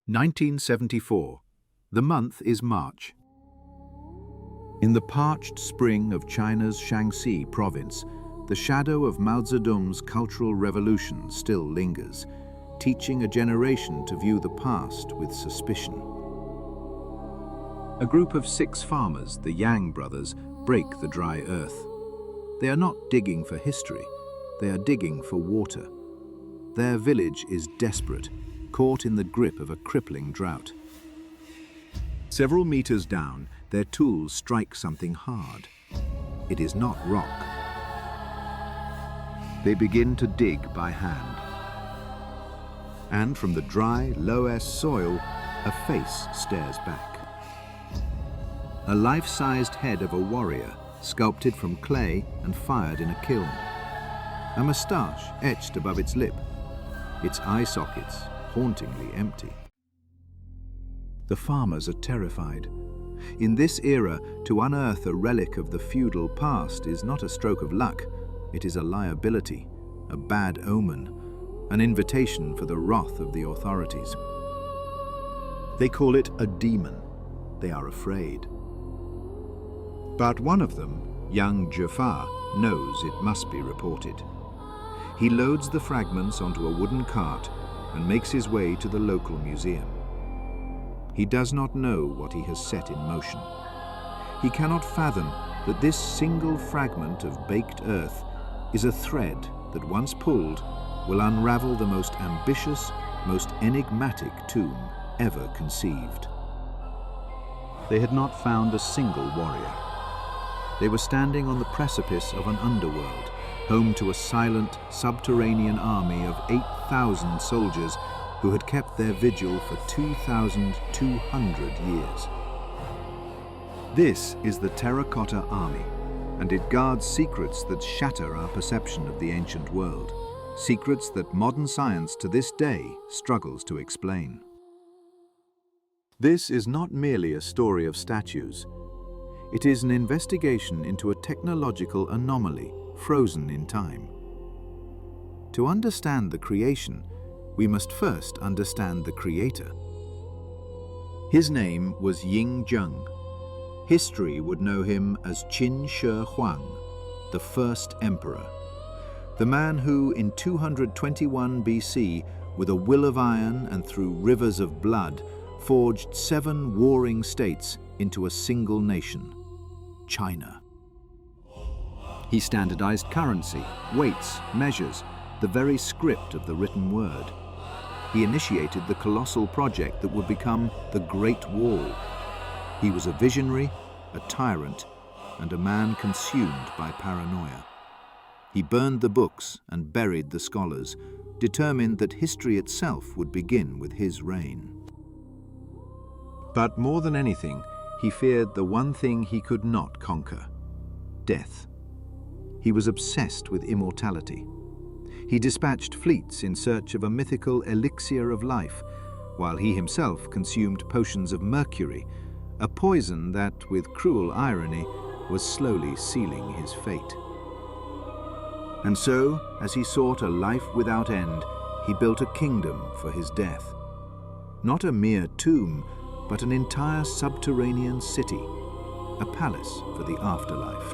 1974. The month is March. In the parched spring of China's Shaanxi province, the shadow of Mao Zedong's Cultural Revolution still lingers, teaching a generation to view the past with suspicion. A group of 6 farmers, the Yang brothers, break the dry earth. They are not digging for history, they are digging for water. Their village is desperate, caught in the grip of a crippling drought. Several meters down, their tools strike something hard. It is not rock. They begin to dig by hand. And from the dry, low-S soil, a face stares back. A life-sized head of a warrior, sculpted from clay and fired in a kiln. A moustache etched above its lip, its eye sockets hauntingly empty. The farmers are terrified. In this era, to unearth a relic of the feudal past is not a stroke of luck. It is a liability, a bad omen, an invitation for the wrath of the authorities. They call it a demon. They are afraid. But one of them, young Jafar, knows it must be reported. He loads the fragments onto a wooden cart and makes his way to the local museum. He does not know what he has set in motion. He cannot fathom that this single fragment of baked earth is a thread that, once pulled, will unravel the most ambitious, most enigmatic tomb ever conceived. They had not found a single warrior. They were standing on the precipice of an underworld, home to a silent, subterranean army of 8,000 soldiers who had kept their vigil for 2,200 years. This is the Terracotta army, and it guards secrets that shatter our perception of the ancient world, secrets that modern science to this day struggles to explain. This is not merely a story of statues. It is an investigation into a technological anomaly frozen in time. To understand the creation, we must first understand the creator. His name was Ying Zheng. History would know him as Qin Shi Huang, the first emperor. The man who, in 221 BC, with a will of iron and through rivers of blood, forged 7 warring states into a single nation, China. He standardized currency, weights, measures, the very script of the written word. He initiated the colossal project that would become the Great Wall. He was a visionary, a tyrant, and a man consumed by paranoia. He burned the books and buried the scholars, determined that history itself would begin with his reign. But more than anything, he feared the one thing he could not conquer: death. He was obsessed with immortality. He dispatched fleets in search of a mythical elixir of life, while he himself consumed potions of mercury, a poison that, with cruel irony, was slowly sealing his fate. And so, as he sought a life without end, he built a kingdom for his death. Not a mere tomb, but an entire subterranean city, a palace for the afterlife.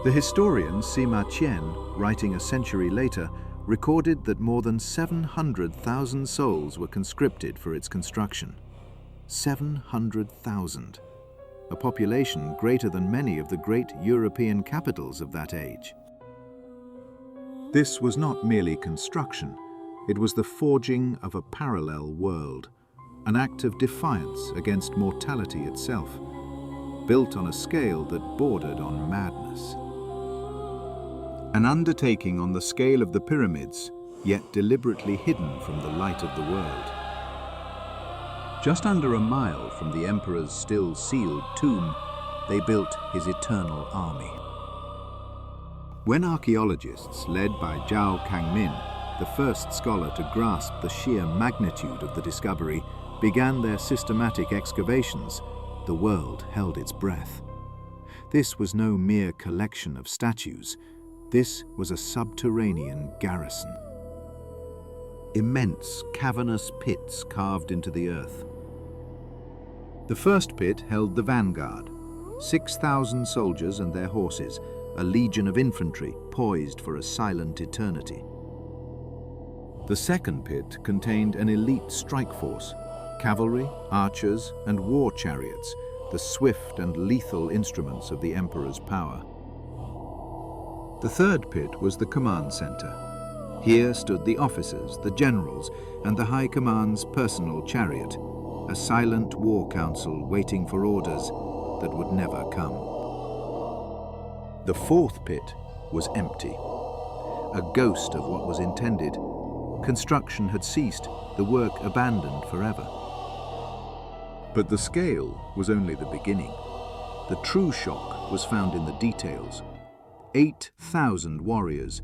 The historian Sima Qian, writing a century later, recorded that more than 700,000 souls were conscripted for its construction. 700,000, a population greater than many of the great European capitals of that age. This was not merely construction, it was the forging of a parallel world, an act of defiance against mortality itself, built on a scale that bordered on madness. An undertaking on the scale of the pyramids, yet deliberately hidden from the light of the world. Just under a mile from the emperor's still sealed tomb, they built his eternal army. When archaeologists, led by Zhao Kangmin, the first scholar to grasp the sheer magnitude of the discovery, began their systematic excavations, the world held its breath. This was no mere collection of statues. This was a subterranean garrison. immense, cavernous pits carved into the earth. The first pit held the vanguard, 6,000 soldiers and their horses, a legion of infantry poised for a silent eternity. The second pit contained an elite strike force, cavalry, archers, and war chariots, the swift and lethal instruments of the emperor's power. The third pit was the command center. Here stood the officers, the generals, and the High Command's personal chariot, a silent war council waiting for orders that would never come. The fourth pit was empty, a ghost of what was intended. Construction had ceased, the work abandoned forever. But the scale was only the beginning. The true shock was found in the details. 8,000 warriors,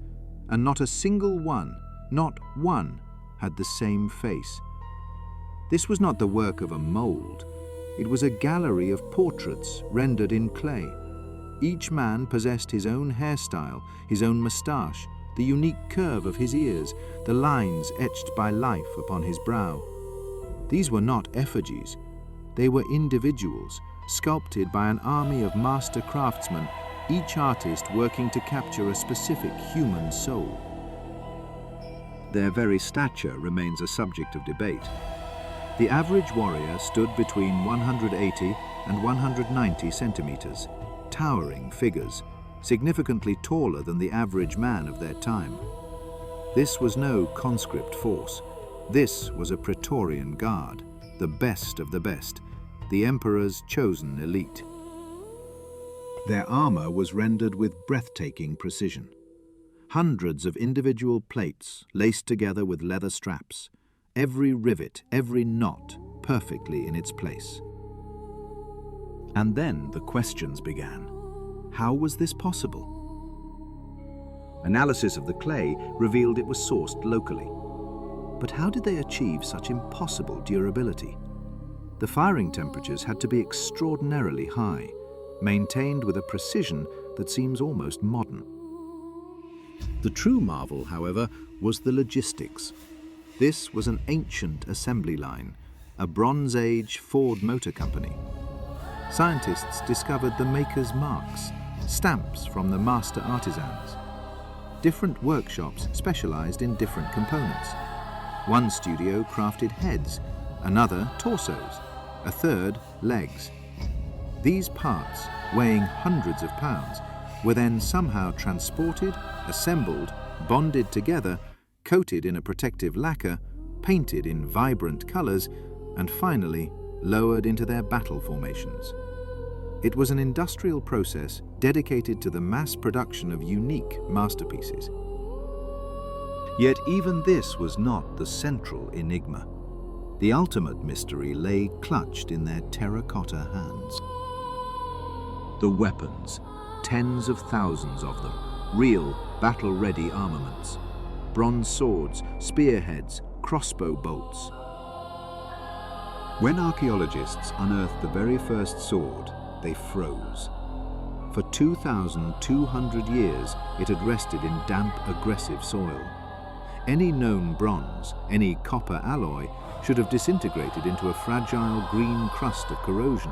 and not a single one, not one, had the same face. This was not the work of a mold. It was a gallery of portraits rendered in clay. Each man possessed his own hairstyle, his own moustache, the unique curve of his ears, the lines etched by life upon his brow. These were not effigies. They were individuals, sculpted by an army of master craftsmen, each artist working to capture a specific human soul. Their very stature remains a subject of debate. The average warrior stood between 180 and 190 centimeters, towering figures, significantly taller than the average man of their time. This was no conscript force. This was a Praetorian Guard, the best of the best, the emperor's chosen elite. Their armor was rendered with breathtaking precision. Hundreds of individual plates laced together with leather straps, every rivet, every knot perfectly in its place. And then the questions began. How was this possible? Analysis of the clay revealed it was sourced locally. But how did they achieve such impossible durability? The firing temperatures had to be extraordinarily high, maintained with a precision that seems almost modern. The true marvel, however, was the logistics. This was an ancient assembly line, a Bronze Age Ford Motor Company. Scientists discovered the maker's marks, stamps from the master artisans. Different workshops specialized in different components. One studio crafted heads, another torsos, a third legs. These parts, weighing hundreds of pounds, were then somehow transported, assembled, bonded together, coated in a protective lacquer, painted in vibrant colors, and finally lowered into their battle formations. It was an industrial process dedicated to the mass production of unique masterpieces. Yet even this was not the central enigma. The ultimate mystery lay clutched in their terracotta hands. The weapons, tens of thousands of them, real battle-ready armaments. Bronze swords, spearheads, crossbow bolts. When archaeologists unearthed the very first sword, they froze. For 2,200 years, it had rested in damp, aggressive soil. Any known bronze, any copper alloy, should have disintegrated into a fragile green crust of corrosion.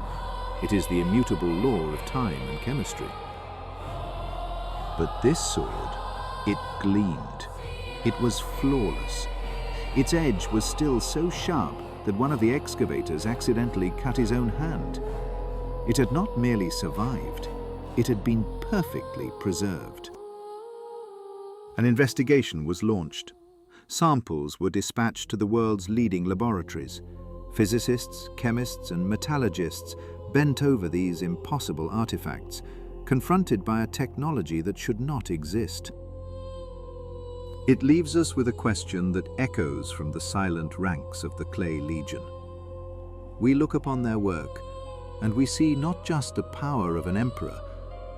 It is the immutable law of time and chemistry. But this sword, it gleamed. It was flawless. Its edge was still so sharp that one of the excavators accidentally cut his own hand. It had not merely survived, it had been perfectly preserved. An investigation was launched. Samples were dispatched to the world's leading laboratories. Physicists, chemists, and metallurgists bent over these impossible artifacts, confronted by a technology that should not exist. It leaves us with a question that echoes from the silent ranks of the Clay Legion. We look upon their work, and we see not just the power of an emperor,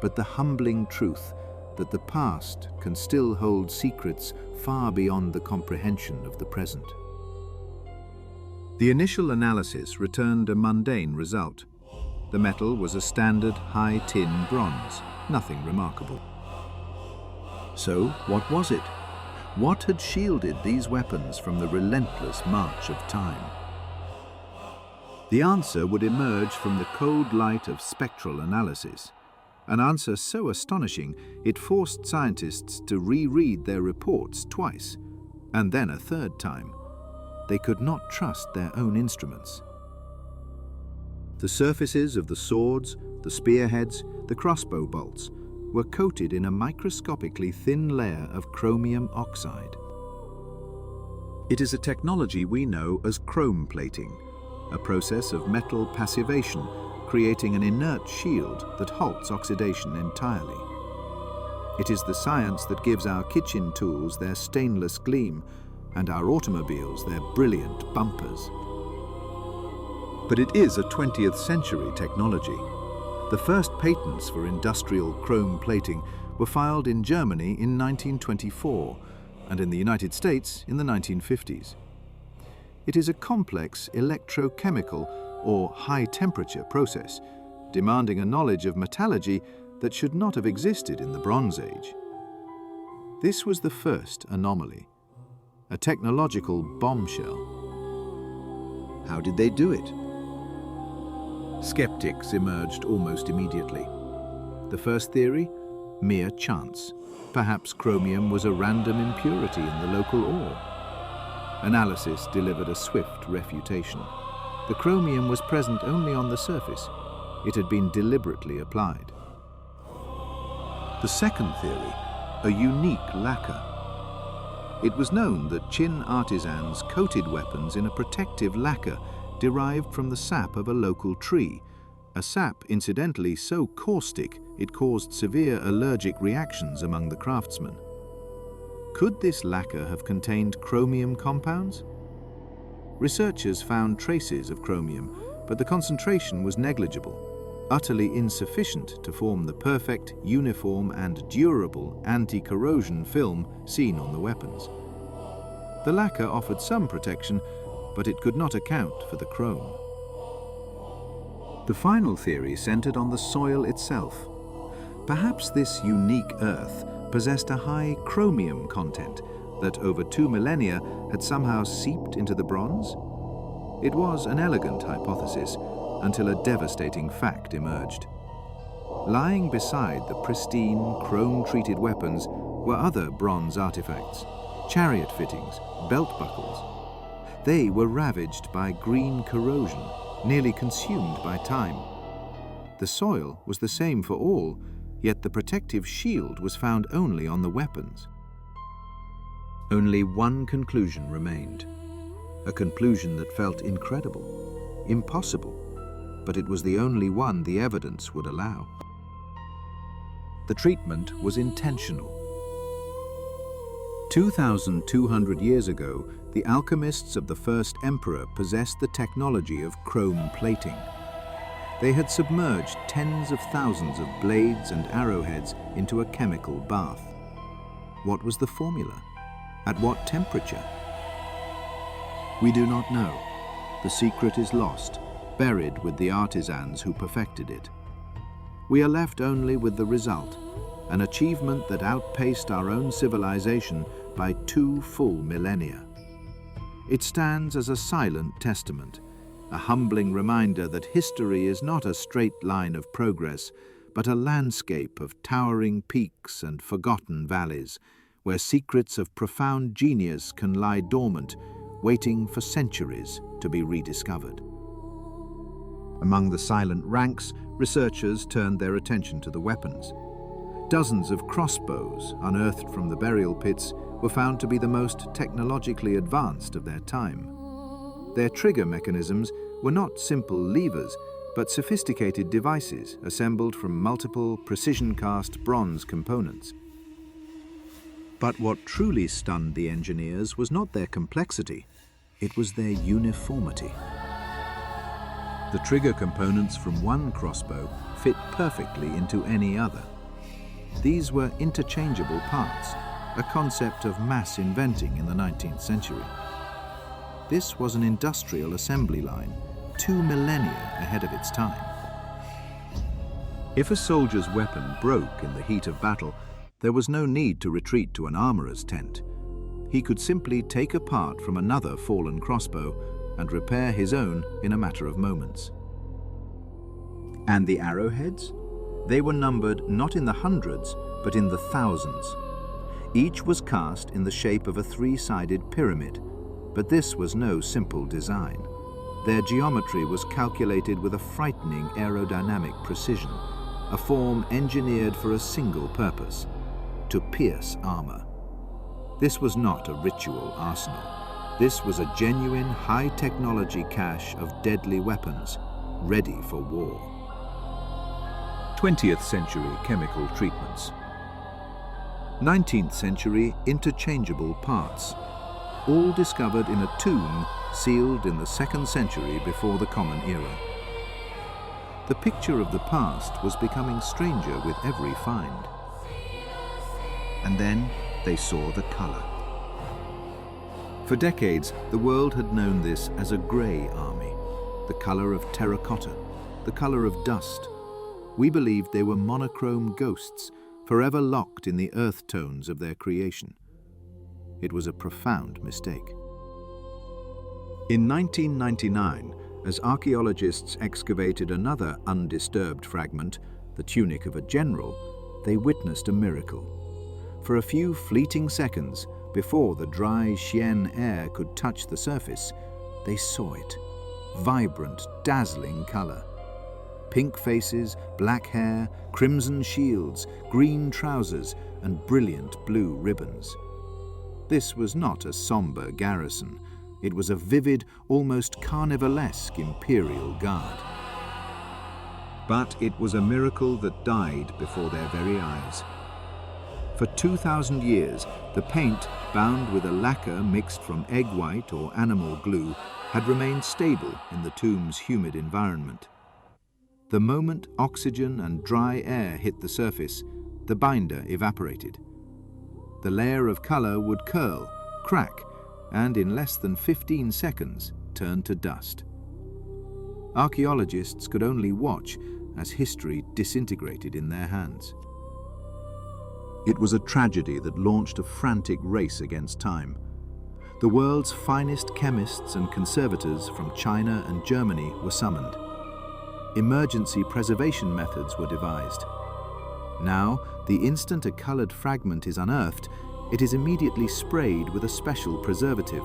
but the humbling truth that the past can still hold secrets far beyond the comprehension of the present. The initial analysis returned a mundane result. The metal was a standard high-tin bronze, nothing remarkable. So, what was it? What had shielded these weapons from the relentless march of time? The answer would emerge from the cold light of spectral analysis, an answer so astonishing it forced scientists to reread their reports twice, and then a third time. They could not trust their own instruments. The surfaces of the swords, the spearheads, the crossbow bolts were coated in a microscopically thin layer of chromium oxide. It is a technology we know as chrome plating, a process of metal passivation, creating an inert shield that halts oxidation entirely. It is the science that gives our kitchen tools their stainless gleam and our automobiles their brilliant bumpers. But it is a 20th century technology. The first patents for industrial chrome plating were filed in Germany in 1924 and in the United States in the 1950s. It is a complex electrochemical or high-temperature process, demanding a knowledge of metallurgy that should not have existed in the Bronze Age. This was the first anomaly, a technological bombshell. How did they do it? Skeptics emerged almost immediately. The first theory? Mere chance. Perhaps chromium was a random impurity in the local ore. Analysis delivered a swift refutation. The chromium was present only on the surface. It had been deliberately applied. The second theory, a unique lacquer. It was known that Qin artisans coated weapons in a protective lacquer derived from the sap of a local tree, a sap incidentally so caustic it caused severe allergic reactions among the craftsmen. Could this lacquer have contained chromium compounds? Researchers found traces of chromium, but the concentration was negligible, utterly insufficient to form the perfect, uniform and durable anti-corrosion film seen on the weapons. The lacquer offered some protection, but it could not account for the chrome. The final theory centered on the soil itself. Perhaps this unique earth possessed a high chromium content that over 2 millennia had somehow seeped into the bronze? It was an elegant hypothesis until a devastating fact emerged. Lying beside the pristine, chrome-treated weapons were other bronze artifacts, chariot fittings, belt buckles. They were ravaged by green corrosion, nearly consumed by time. The soil was the same for all, yet the protective shield was found only on the weapons. Only one conclusion remained, a conclusion that felt incredible, impossible, but it was the only one the evidence would allow. The treatment was intentional. 2,200 years ago, the alchemists of the first emperor possessed the technology of chrome plating. They had submerged tens of thousands of blades and arrowheads into a chemical bath. What was the formula? At what temperature? We do not know. The secret is lost, buried with the artisans who perfected it. We are left only with the result, an achievement that outpaced our own civilization by 2 full millennia. It stands as a silent testament, a humbling reminder that history is not a straight line of progress, but a landscape of towering peaks and forgotten valleys, where secrets of profound genius can lie dormant, waiting for centuries to be rediscovered. Among the silent ranks, researchers turned their attention to the weapons. Dozens of crossbows, unearthed from the burial pits, were found to be the most technologically advanced of their time. Their trigger mechanisms were not simple levers, but sophisticated devices assembled from multiple precision-cast bronze components. But what truly stunned the engineers was not their complexity, it was their uniformity. The trigger components from one crossbow fit perfectly into any other. These were interchangeable parts, a concept of mass inventing in the 19th century. This was an industrial assembly line, 2 millennia ahead of its time. If a soldier's weapon broke in the heat of battle, there was no need to retreat to an armorer's tent. he could simply take a part from another fallen crossbow and repair his own in a matter of moments. And the arrowheads? They were numbered not in the hundreds, but in the thousands. Each was cast in the shape of a three-sided pyramid, but this was no simple design. Their geometry was calculated with a frightening aerodynamic precision, a form engineered for a single purpose: to pierce armor. This was not a ritual arsenal. This was a genuine high-technology cache of deadly weapons, ready for war. 20th century chemical treatments. 19th century interchangeable parts, all discovered in a tomb sealed in the 2nd century before the Common Era. The picture of the past was becoming stranger with every find. And then they saw the color. For decades, the world had known this as a grey army, the color of terracotta, the color of dust. We believed they were monochrome ghosts, forever locked in the earth tones of their creation. It was a profound mistake. In 1999, as archaeologists excavated another undisturbed fragment, the tunic of a general, they witnessed a miracle. For a few fleeting seconds, before the dry Xian air could touch the surface, they saw it. Vibrant, dazzling color. Pink faces, black hair, crimson shields, green trousers, and brilliant blue ribbons. This was not a somber garrison. It was a vivid, almost carnivalesque imperial guard. But it was a miracle that died before their very eyes. For 2,000 years, the paint, bound with a lacquer mixed from egg white or animal glue, had remained stable in the tomb's humid environment. The moment oxygen and dry air hit the surface, the binder evaporated. The layer of color would curl, crack, and in less than 15 seconds turn to dust. Archaeologists could only watch as history disintegrated in their hands. It was a tragedy that launched a frantic race against time. The world's finest chemists and conservators from China and Germany were summoned. Emergency preservation methods were devised. Now, the instant a colored fragment is unearthed, it is immediately sprayed with a special preservative,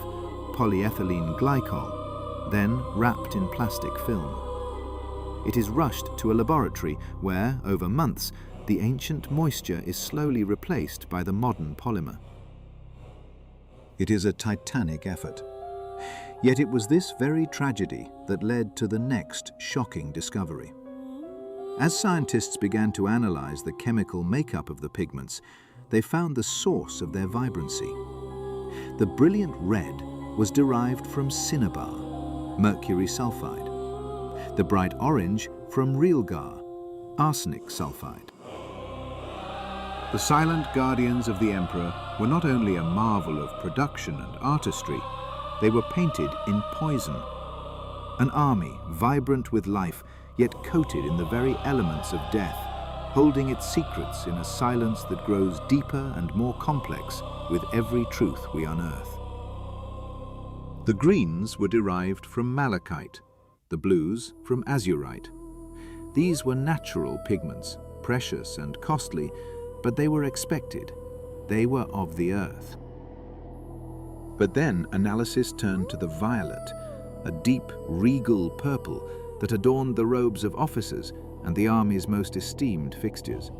polyethylene glycol, then wrapped in plastic film. It is rushed to a laboratory where, over months, the ancient moisture is slowly replaced by the modern polymer. It is a titanic effort. Yet it was this very tragedy that led to the next shocking discovery. As scientists began to analyze the chemical makeup of the pigments, they found the source of their vibrancy. The brilliant red was derived from cinnabar, mercury sulfide. The bright orange from realgar, arsenic sulfide. The silent guardians of the emperor were not only a marvel of production and artistry, they were painted in poison. An army vibrant with life, yet coated in the very elements of death, holding its secrets in a silence that grows deeper and more complex with every truth we unearth. The greens were derived from malachite, the blues from azurite. These were natural pigments, precious and costly, but they were expected. They were of the earth. But then analysis turned to the violet, a deep, regal purple that adorned the robes of officers and the army's most esteemed fixtures.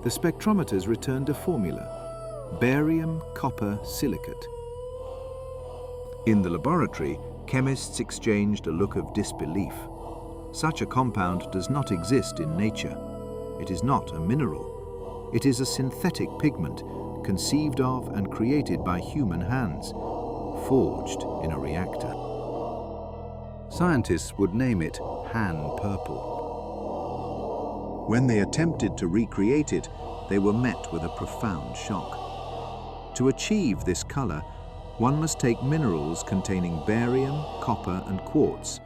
The spectrometers returned a formula: barium copper silicate. In the laboratory, chemists exchanged a look of disbelief. Such a compound does not exist in nature. It is not a mineral. It is a synthetic pigment, conceived of and created by human hands, forged in a reactor. Scientists would name it Han purple. When they attempted to recreate it, they were met with a profound shock. To achieve this color, one must take minerals containing barium, copper, and quartz,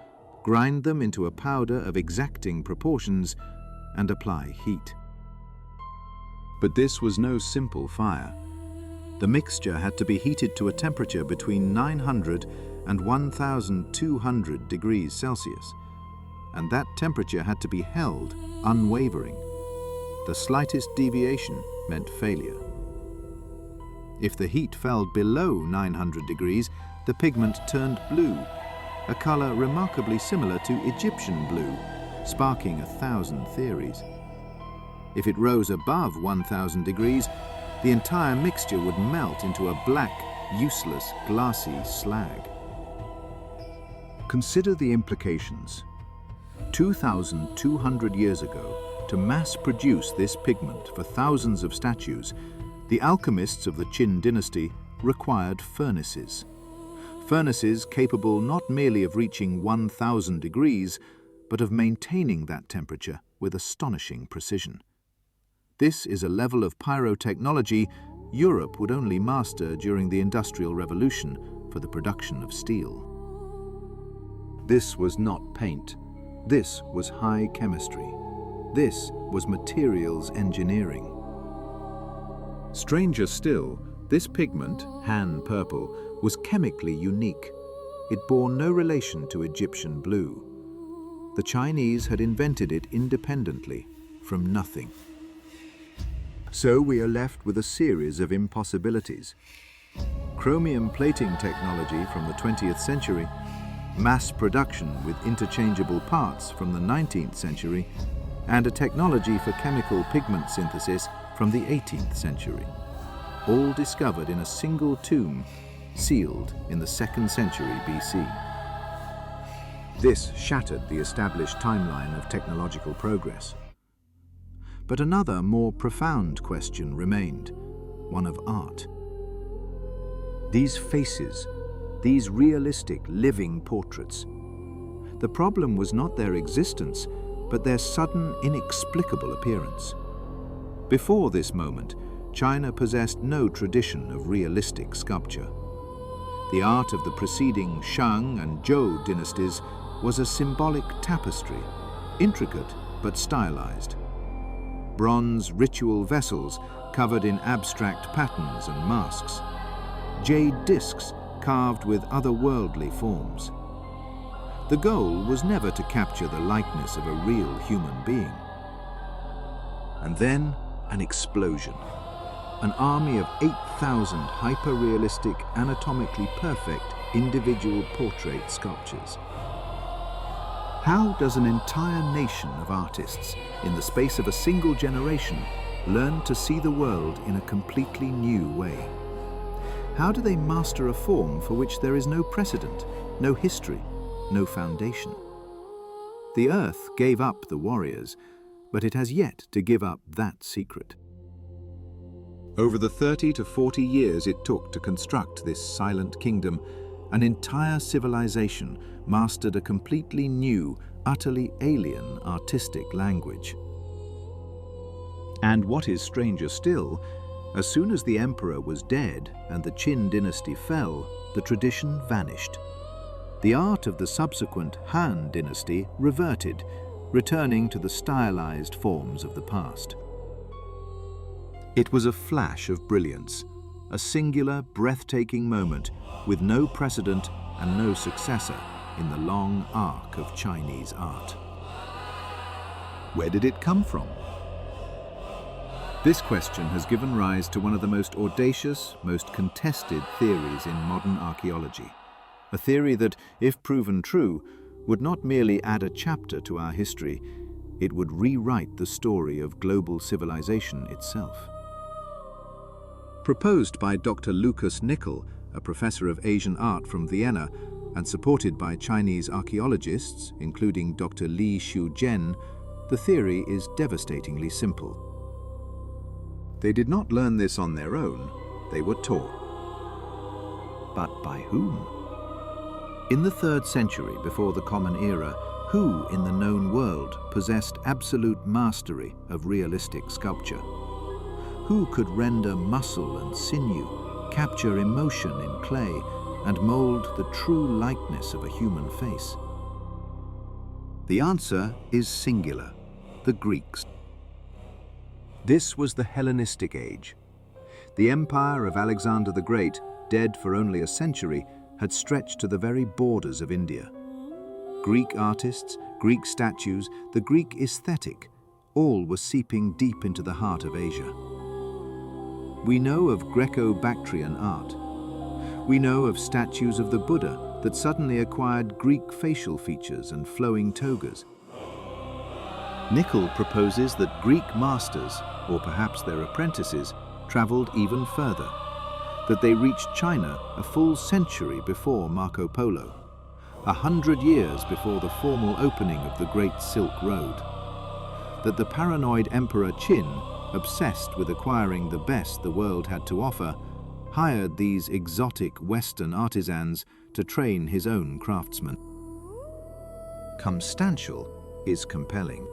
grind them into a powder of exacting proportions, and apply heat. But this was no simple fire. The mixture had to be heated to a temperature between 900 and 1,200 degrees Celsius, and that temperature had to be held unwavering. The slightest deviation meant failure. If the heat fell below 900 degrees, the pigment turned blue, a color remarkably similar to Egyptian blue, sparking 1,000 theories. If it rose above 1,000 degrees, the entire mixture would melt into a black, useless, glassy slag. Consider the implications. 2,200 years ago, to mass-produce this pigment for thousands of statues, the alchemists of the Qin dynasty required furnaces. Furnaces capable not merely of reaching 1,000 degrees, but of maintaining that temperature with astonishing precision. This is a level of pyrotechnology Europe would only master during the Industrial Revolution for the production of steel. This was not paint. This was high chemistry. This was materials engineering. Stranger still, this pigment, Han purple, was chemically unique. It bore no relation to Egyptian blue. The Chinese had invented it independently, from nothing. So we are left with a series of impossibilities. Chromium plating technology from the 20th century, mass production with interchangeable parts from the 19th century, and a technology for chemical pigment synthesis from the 18th century, all discovered in a single tomb sealed in the 2nd century BC. This shattered the established timeline of technological progress. But another, more profound question remained, one of art. These faces, these realistic, living portraits. The problem was not their existence, but their sudden, inexplicable appearance. Before this moment, China possessed no tradition of realistic sculpture. The art of the preceding Shang and Zhou dynasties was a symbolic tapestry, intricate but stylized. Bronze ritual vessels covered in abstract patterns and masks. Jade discs carved with otherworldly forms. The goal was never to capture the likeness of a real human being. And then an explosion. An army of 8,000 hyper-realistic, anatomically perfect individual portrait sculptures. How does an entire nation of artists, in the space of a single generation, learn to see the world in a completely new way? How do they master a form for which there is no precedent, no history, no foundation? The Earth gave up the warriors, but it has yet to give up that secret. Over the 30 to 40 years it took to construct this silent kingdom, an entire civilization mastered a completely new, utterly alien artistic language. And what is stranger still, as soon as the emperor was dead and the Qin dynasty fell, the tradition vanished. The art of the subsequent Han dynasty reverted, returning to the stylized forms of the past. It was a flash of brilliance, a singular, breathtaking moment with no precedent and no successor in the long arc of Chinese art. Where did it come from? This question has given rise to one of the most audacious, most contested theories in modern archaeology. A theory that, if proven true, would not merely add a chapter to our history, it would rewrite the story of global civilization itself. Proposed by Dr. Lucas Nickel, a professor of Asian art from Vienna, and supported by Chinese archaeologists, including Dr. Li Xiuzhen, the theory is devastatingly simple. They did not learn this on their own, they were taught. But by whom? In the 3rd century before the Common Era, who in the known world possessed absolute mastery of realistic sculpture? Who could render muscle and sinew, capture emotion in clay, and mold the true likeness of a human face? The answer is singular: the Greeks. This was the Hellenistic age. The empire of Alexander the Great, dead for only a century, had stretched to the very borders of India. Greek artists, Greek statues, the Greek aesthetic, all were seeping deep into the heart of Asia. We know of Greco-Bactrian art. We know of statues of the Buddha that suddenly acquired Greek facial features and flowing togas. Nickel proposes that Greek masters, or perhaps their apprentices, traveled even further, that they reached China a full century before Marco Polo, 100 years before the formal opening of the Great Silk Road, that the paranoid Emperor Qin, obsessed with acquiring the best the world had to offer, hired these exotic Western artisans to train his own craftsmen. Substantial is compelling.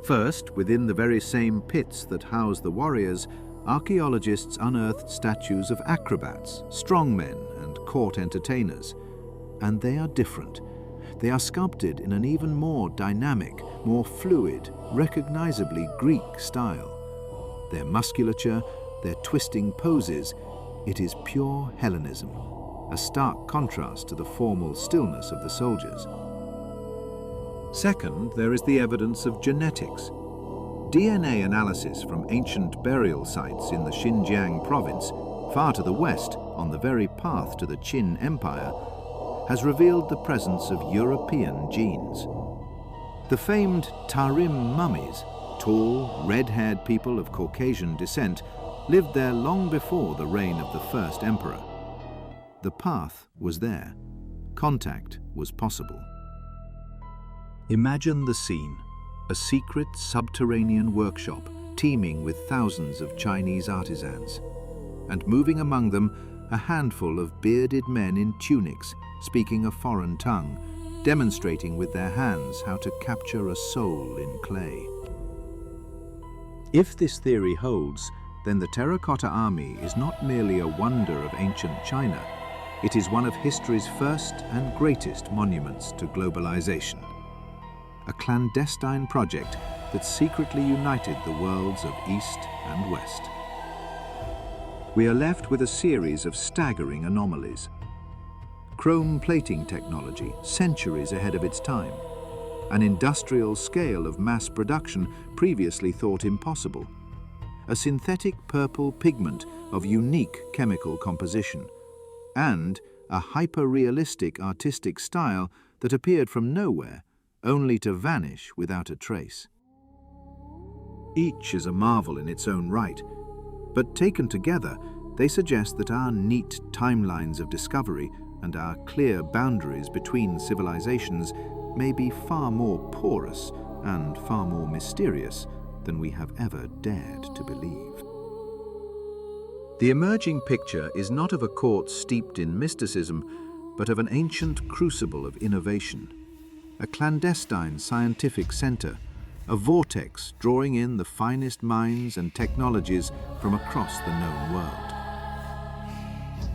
First, within the very same pits that house the warriors, archaeologists unearthed statues of acrobats, strongmen, and court entertainers. And they are different. They are sculpted in an even more dynamic, more fluid, recognizably Greek style. Their musculature, their twisting poses, it is pure Hellenism, a stark contrast to the formal stillness of the soldiers. Second, there is the evidence of genetics. DNA analysis from ancient burial sites in the Xinjiang province, far to the west, on the very path to the Qin Empire, has revealed the presence of European genes. The famed Tarim mummies, tall, red-haired people of Caucasian descent, lived there long before the reign of the first emperor. The path was there. Contact was possible. Imagine the scene, a secret subterranean workshop teeming with thousands of Chinese artisans, and moving among them a handful of bearded men in tunics speaking a foreign tongue, demonstrating with their hands how to capture a soul in clay. If this theory holds, then the Terracotta Army is not merely a wonder of ancient China, it is one of history's first and greatest monuments to globalization. A clandestine project that secretly united the worlds of East and West. We are left with a series of staggering anomalies. Chrome plating technology, centuries ahead of its time. An industrial scale of mass production previously thought impossible. A synthetic purple pigment of unique chemical composition. And a hyper-realistic artistic style that appeared from nowhere, only to vanish without a trace. Each is a marvel in its own right, but taken together, they suggest that our neat timelines of discovery and our clear boundaries between civilizations may be far more porous and far more mysterious than we have ever dared to believe. The emerging picture is not of a court steeped in mysticism, but of an ancient crucible of innovation. A clandestine scientific center, a vortex drawing in the finest minds and technologies from across the known world.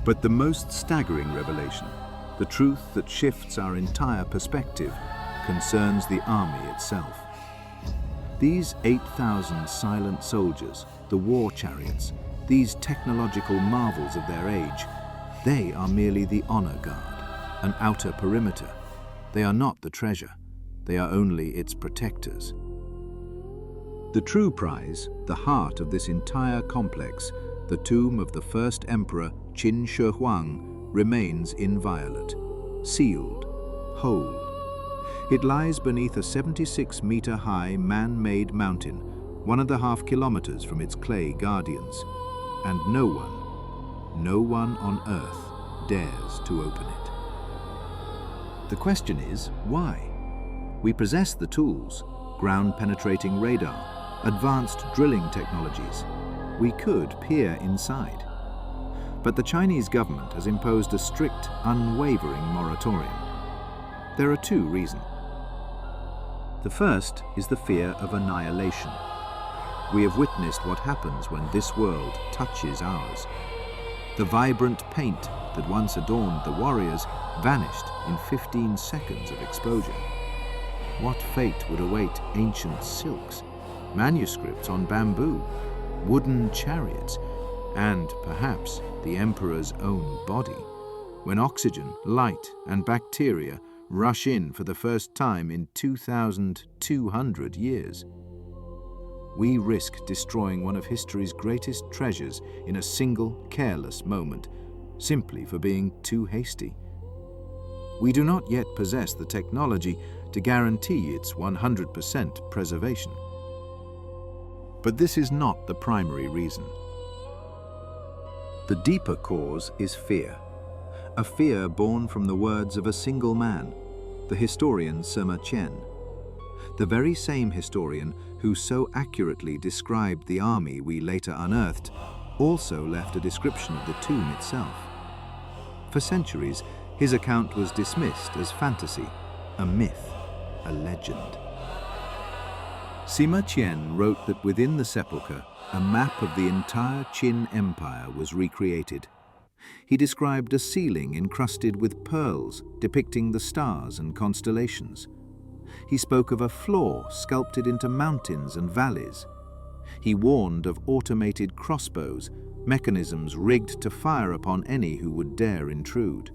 But the most staggering revelation, the truth that shifts our entire perspective, concerns the army itself. These 8,000 silent soldiers, the war chariots, these technological marvels of their age, they are merely the honor guard, an outer perimeter. They are not the treasure, they are only its protectors. The true prize, the heart of this entire complex, the tomb of the first emperor Qin Shi Huang, remains inviolate, sealed, whole. It lies beneath a 76-meter-high man-made mountain, 1.5 kilometers from its clay guardians, and no one on earth dares to open it. The question is, why? We possess the tools, ground-penetrating radar, advanced drilling technologies. We could peer inside. But the Chinese government has imposed a strict, unwavering moratorium. There are two reasons. The first is the fear of annihilation. We have witnessed what happens when this world touches ours. The vibrant paint that once adorned the warriors vanished in 15 seconds of exposure. What fate would await ancient silks, manuscripts on bamboo, wooden chariots, and perhaps the emperor's own body, when oxygen, light, and bacteria rush in for the first time in 2,200 years. We risk destroying one of history's greatest treasures in a single, careless moment, simply for being too hasty. We do not yet possess the technology to guarantee its 100% preservation. But this is not the primary reason. The deeper cause is fear, a fear born from the words of a single man, the historian Sima Qian, the very same historian who so accurately described the army we later unearthed, also left a description of the tomb itself. For centuries, his account was dismissed as fantasy, a myth, a legend. Sima Qian wrote that within the sepulchre, a map of the entire Qin Empire was recreated. He described a ceiling encrusted with pearls depicting the stars and constellations. He spoke of a floor sculpted into mountains and valleys. He warned of automated crossbows, mechanisms rigged to fire upon any who would dare intrude.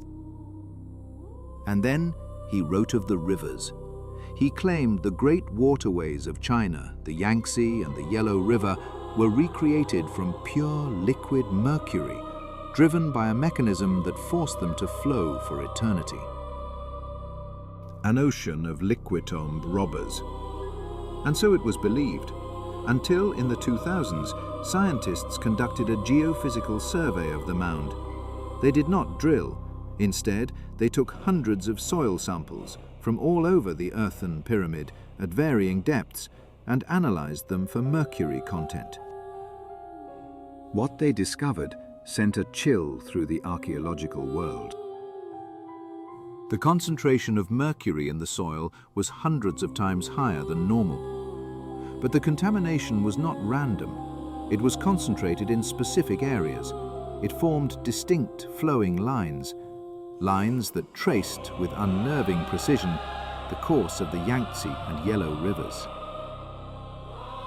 And then he wrote of the rivers. He claimed the great waterways of China, the Yangtze and the Yellow River, were recreated from pure liquid mercury, driven by a mechanism that forced them to flow for eternity. An ocean of liquid-tombed robbers. And so it was believed, until in the 2000s, scientists conducted a geophysical survey of the mound. They did not drill. Instead, they took hundreds of soil samples from all over the earthen pyramid at varying depths and analyzed them for mercury content. What they discovered sent a chill through the archaeological world. The concentration of mercury in the soil was hundreds of times higher than normal. But the contamination was not random. It was concentrated in specific areas. It formed distinct flowing lines, lines that traced with unnerving precision the course of the Yangtze and Yellow rivers.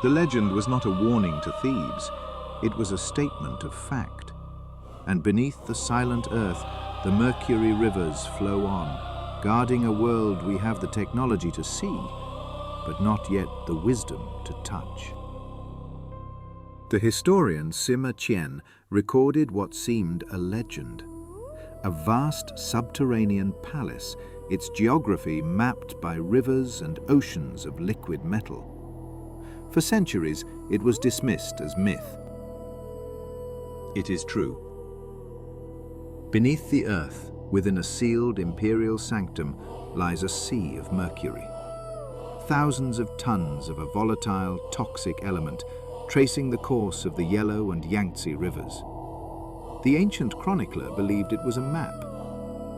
The legend was not a warning to thieves. It was a statement of fact. And beneath the silent earth, the mercury rivers flow on, guarding a world we have the technology to see, but not yet the wisdom to touch. The historian Sima Qian recorded what seemed a legend. A vast subterranean palace, its geography mapped by rivers and oceans of liquid metal. For centuries, it was dismissed as myth. It is true. Beneath the earth, within a sealed imperial sanctum, lies a sea of mercury. Thousands of tons of a volatile, toxic element, tracing the course of the Yellow and Yangtze rivers. The ancient chronicler believed it was a map.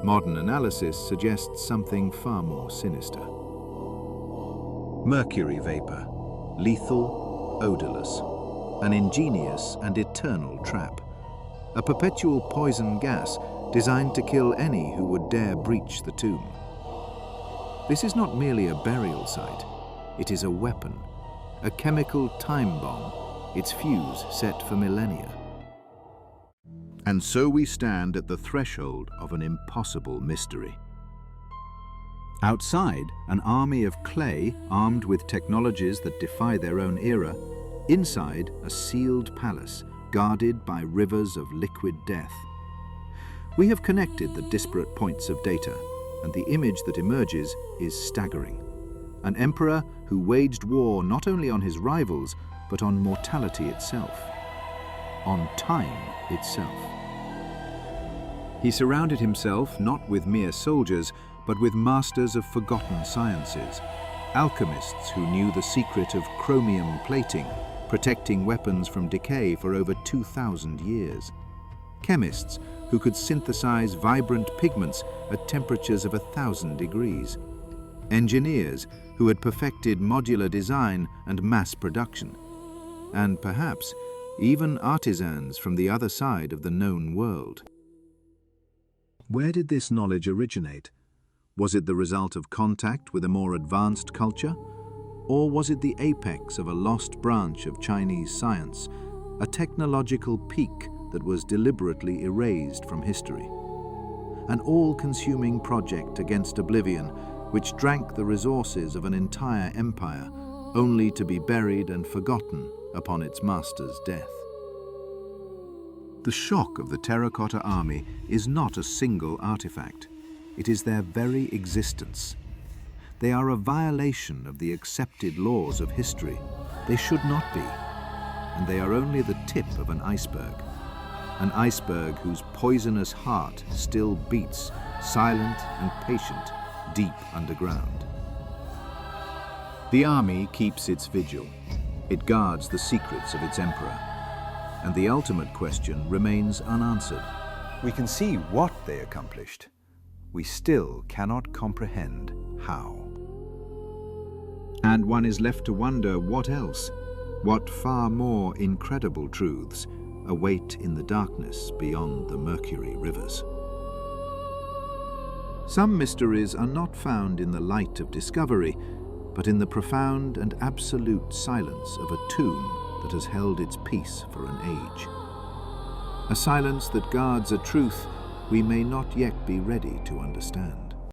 Modern analysis suggests something far more sinister. Mercury vapor, lethal, odorless, an ingenious and eternal trap. A perpetual poison gas designed to kill any who would dare breach the tomb. This is not merely a burial site. It is a weapon, a chemical time bomb, its fuse set for millennia. And so we stand at the threshold of an impossible mystery. Outside, an army of clay armed with technologies that defy their own era. Inside, a sealed palace guarded by rivers of liquid death. We have connected the disparate points of data, and the image that emerges is staggering. An emperor who waged war not only on his rivals, but on mortality itself, on time itself. He surrounded himself not with mere soldiers, but with masters of forgotten sciences, alchemists who knew the secret of chromium plating, protecting weapons from decay for over 2,000 years. Chemists who could synthesize vibrant pigments at temperatures of 1,000 degrees. Engineers who had perfected modular design and mass production. And perhaps even artisans from the other side of the known world. Where did this knowledge originate? Was it the result of contact with a more advanced culture? Or was it the apex of a lost branch of Chinese science, a technological peak that was deliberately erased from history. An all-consuming project against oblivion, which drank the resources of an entire empire, only to be buried and forgotten upon its master's death. The shock of the Terracotta army is not a single artifact. It is their very existence. They are a violation of the accepted laws of history. They should not be. And they are only the tip of an iceberg whose poisonous heart still beats, silent and patient, deep underground. The army keeps its vigil. It guards the secrets of its emperor. And the ultimate question remains unanswered. We can see what they accomplished. We still cannot comprehend how. And one is left to wonder what else, what far more incredible truths await in the darkness beyond the Mercury rivers. Some mysteries are not found in the light of discovery, but in the profound and absolute silence of a tomb that has held its peace for an age. A silence that guards a truth we may not yet be ready to understand.